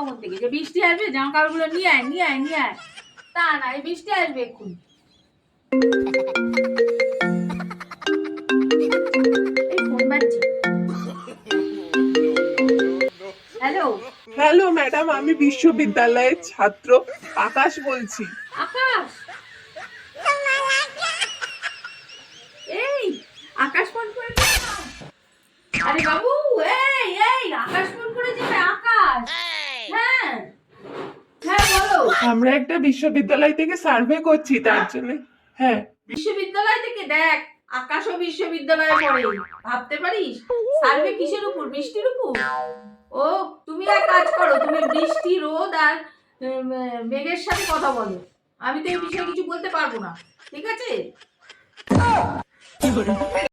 কখন থেকে যে বৃষ্টি আসবে, জামা কাপড়গুলো নিয়ে আয় নিয়ে আয় নিয়ে আয়। তা না, এই বৃষ্টি আসবে এক্ষুনি। এই ফোন বাজছে। হ্যালো হ্যালো ম্যাডাম, আমি বিশ্ববিদ্যালয়ের ছাত্র আকাশ বলছি। আকাশ, এই আকাশ ফোন করেছে। আরে বাবু, এই এই আকাশ ফোন করেছে। আকাশ, হ্যাঁ হ্যাঁ বলো। আমরা একটা বিশ্ববিদ্যালয় থেকে সার্ভে করছি, তার জন্য। হ্যাঁ, বিশ্ববিদ্যালয় থেকে? দেখ, আকাশও বিশ্ববিদ্যালয়ে পড়ে, ভাবতে পারিস। সার্ভে কিসের উপর? বৃষ্টির উপর। ও, তুমি এক কাজ করো, তুমি বৃষ্টি রোদ আর মেঘের সাথে কথা বলো। আমি তো এই বিষয়ে কিছু বলতে পারবো না, ঠিক আছে?